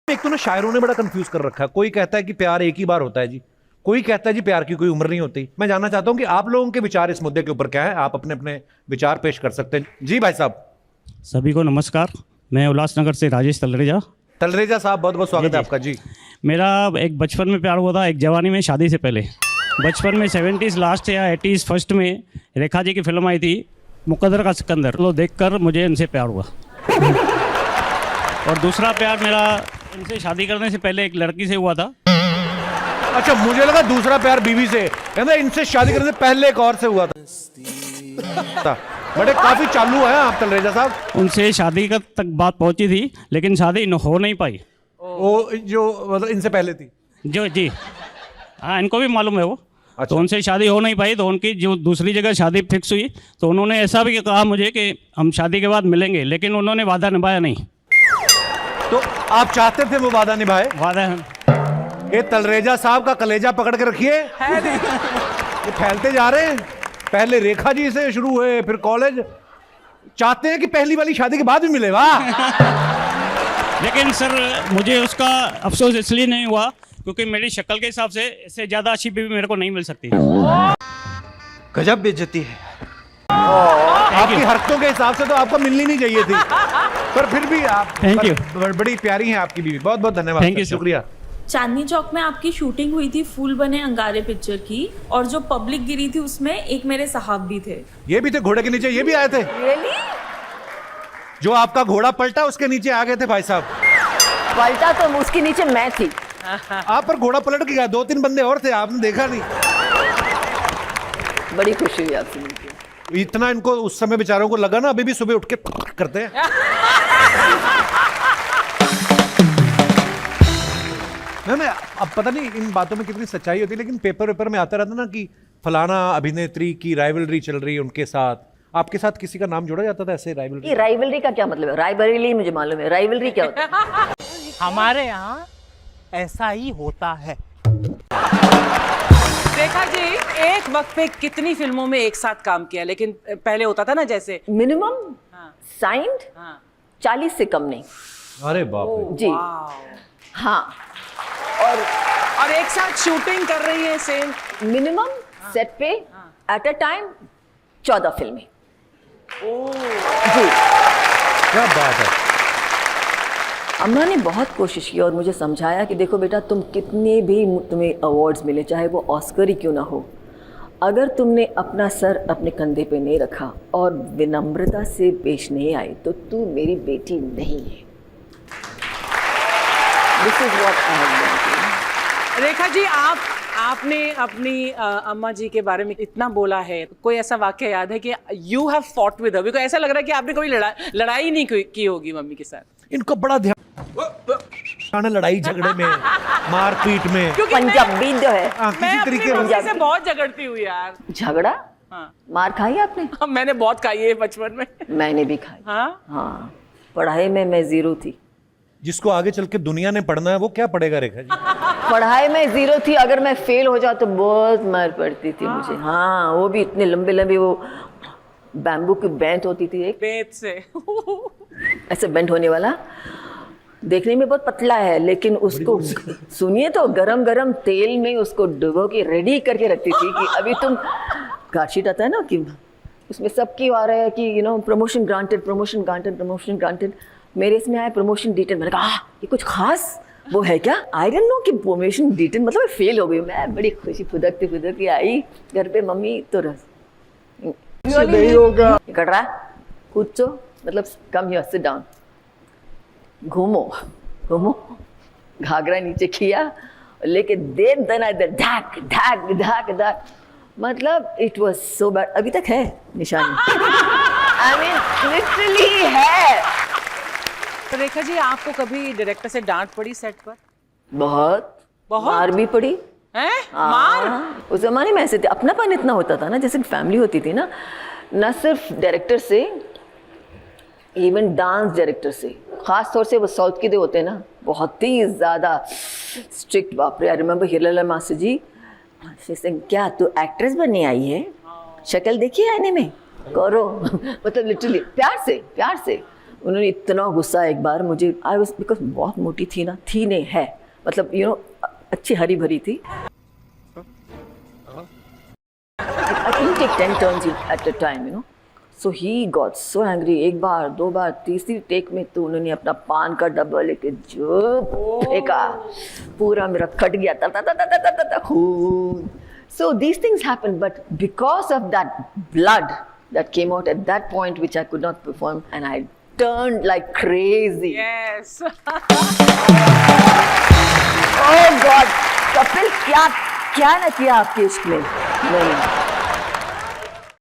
एक तो ना शायरों ने बड़ा कंफ्यूज कर रखा है। कोई कहता है कि प्यार एक ही बार होता है जी, कोई कहता है जी प्यार की कोई उम्र नहीं होती। मैं जानना चाहता हूं कि आप लोगों के विचार इस मुद्दे के ऊपर क्या है। आप अपने अपने विचार पेश कर सकते हैं जी। भाई साहब। सभी को नमस्कार। मैं उल्लासनगर से राजेश तलरेजा। तलरेजा साहब, बहुत बहुत स्वागत है आपका जी। मेरा एक बचपन में प्यार हुआ था, एक जवानी में, शादी से पहले। बचपन में 70s लास्ट या 80s फर्स्ट में रेखा जी की फिल्म आई थी मुकद्दर का सिकंदर, तो देखकर मुझे इनसे प्यार हुआ। और दूसरा प्यार मेरा इनसे शादी करने से पहले एक लड़की से हुआ था। अच्छा, मुझे लगा दूसरा प्यार बीवी से, कहते इनसे शादी करने से पहले एक और से हुआ था। बड़े काफी चालू हैं आप तलरेजा साहब। उनसे शादी का तक बात पहुंची थी, लेकिन शादी हो नहीं पाई। वो जो मतलब इनसे पहले थी जो जी हाँ, इनको भी मालूम है वो। अच्छा। तो उनसे शादी हो नहीं पाई, तो उनकी जो दूसरी जगह शादी फिक्स हुई, तो उन्होंने ऐसा भी कहा मुझे कि हम शादी के बाद मिलेंगे, लेकिन उन्होंने वादा निभाया नहीं। तो आप चाहते थे वो वादा निभाए? वादा ये तलरेजा साहब का कलेजा पकड़ के रखिए, ये फैलते जा रहे हैं। पहले रेखा जी से शुरू हुए, फिर कॉलेज। चाहते हैं कि पहली वाली शादी के बाद भी मिले। वाह। लेकिन सर मुझे उसका अफसोस इसलिए नहीं हुआ क्योंकि मेरी शक्ल के हिसाब से इससे ज़्यादा अच्छी बीवी मेरे को नहीं मिल सकती। गजब बेइज्जती है। आपकी हरकतों के हिसाब से तो आपको मिलनी नहीं चाहिए थी, पर फिर भी आप थैंक यू। बड़ी प्यारी हैं आपकी बीवी। बहुत बहुत धन्यवाद। थैंक यू, शुक्रिया। चांदनी चौक में आपकी शूटिंग हुई थी फूल बने अंगारे पिक्चर की, और जो पब्लिक गिरी थी उसमें एक मेरे साहब भी थे। ये भी थे घोड़े के नीचे, ये भी आए थे। Really? जो आपका घोड़ा पलटा उसके नीचे आ गए थे भाई साहब। पलटा तो उसके नीचे मैं थी। आप पर घोड़ा पलट के गया, 2-3 बंदे और थे, आपने देखा नहीं। बड़ी खुशी हुई आपसे मिलकर। इतना इनको उस समय बेचारों को लगा ना, अभी भी सुबह उठ के करते हैं। मैं अब पता नहीं इन बातों में कितनी सच्चाई होती है, लेकिन पेपर में आता रहता ना कि फलाना अभिनेत्री की राइवलरी चल रही है उनके साथ। आपके साथ किसी का नाम जोड़ा जाता था ऐसे राइवलरी? ये राइवलरी का क्या मतलब है? राइवलरी मुझे मालूम है, राइवलरी क्या होता है? हमारे यहाँ ऐसा ही होता है। रेखा जी एक वक्त पे कितनी फिल्मों में एक साथ काम किया, लेकिन पहले होता था ना जैसे मिनिमम साइंड 40 से कम नहीं। अरे बाप रे। जी हाँ। और एक साथ शूटिंग कर रही है सेम। मिनिमम सेट पे एट अ टाइम 14 फिल्में। जी क्या बात है। अम्मा ने बहुत कोशिश की और मुझे समझाया कि देखो बेटा, तुम कितने भी तुम्हें अवार्ड्स मिले, चाहे वो ऑस्कर ही क्यों ना हो, अगर तुमने अपना सर अपने कंधे पे नहीं रखा और विनम्रता से पेश नहीं आई तो तू मेरी बेटी नहीं है। This is what I have done. Rekha ji आपने अपनी अम्मा जी के बारे में इतना बोला है, कोई ऐसा वाक्य याद है कि you have fought with her? Because ऐसा लग रहा है कि आपने कभी लड़ाई नहीं की होगी मम्मी के साथ। इनको बड़ा ध्यान लड़ाई झगड़े में, मारपीट में। पंजाबी जो है, मैं किसी अपनी तरीके मम्मी से बहुत झगड़ती हूँ यार। झगड़ा। हाँ। मार खाई आपने? मैंने बहुत खाई है बचपन में। मैंने भी खाई। हाँ। पढ़ाई में मैं जीरो थी। जिसको आगे चल के दुनिया ने पढ़ना है वो क्या पढ़ेगा रेखा जी? पढ़ाई में जीरो थी, अगर मैं फेल हो जाऊँ तो बहुत मार पड़ती थी मुझे। हाँ, वो भी इतने लंबे लंबे, वो बैम्बू की बेंट होती थी एक, पेट से ऐसे बेंट होने वाला। देखने में बहुत पतला है, लेकिन उसको सुनिए तो गरम गरम तेल में उसको डुबो के रेडी करके रखती थी कि अभी तुम, कार्डशीट आता है ना कि उसमें सबकी आ रहा है कि you know promotion granted, promotion granted, promotion granted. मेरे इसमें आया प्रमोशन डिटेल। मैंने कहा ये कुछ खास वो है क्या? आई डोंट नो कि प्रमोशन डिटेल मतलब फेल हो गई। मैं बड़ी खुशी फुदकती आई घर पे, मम्मी तो रस नहीं होगा कर रहा, कुछ मतलब कम हियर, सिट डाउन, घूमो घूमो, घाघरा नीचे किया लेके दे दना इधर, धाक धाक धाक धाक, मतलब इट वाज सो बैड। अभी तक है निशानी। आई मीन लिटरली है। तो रेखा जी आपको कभी डायरेक्टर से डांट पड़ी सेट पर? बहुत मार भी पड़ी हैं? मार? उस जमाने में ऐसे थे, अपनापन इतना होता था ना, जैसे फैमिली होती थी ना सिर्फ डायरेक्टर से, इवन डांस डायरेक्टर से, खास तौर से वो साउथ के जो होते हैं ना, बहुत ही ज़्यादा स्ट्रिक्ट। बाप रे, आई रिमेम्बर हिरलाल मास्टर जी से, क्या तू एक्ट्रेस बनने आई है? शक्ल देखी है आईने में, करो। मतलब लिटरली प्यार से उन्होंने इतना गुस्सा एक बार मुझे, आई वाज, बिकॉज बहुत मोटी थी ना, थी नहीं है, मतलब यू नो अच्छी हरी भरी थी। I couldn't take 10 turns at a time, you know. So he got so angry. एक बार, दो बार, तीसरी टेक में तो उन्होंने अपना पान का डब्बा लेके जो फेंका, पूरा मेरा कट गया, ता ता ता ता ता ता ता खून। So these things happen, but because of that blood that came out at that point, which I could not perform, and I turned like crazy. Yes. Oh God, Kapil क्या क्या ना किया आपके इश्क में? नहीं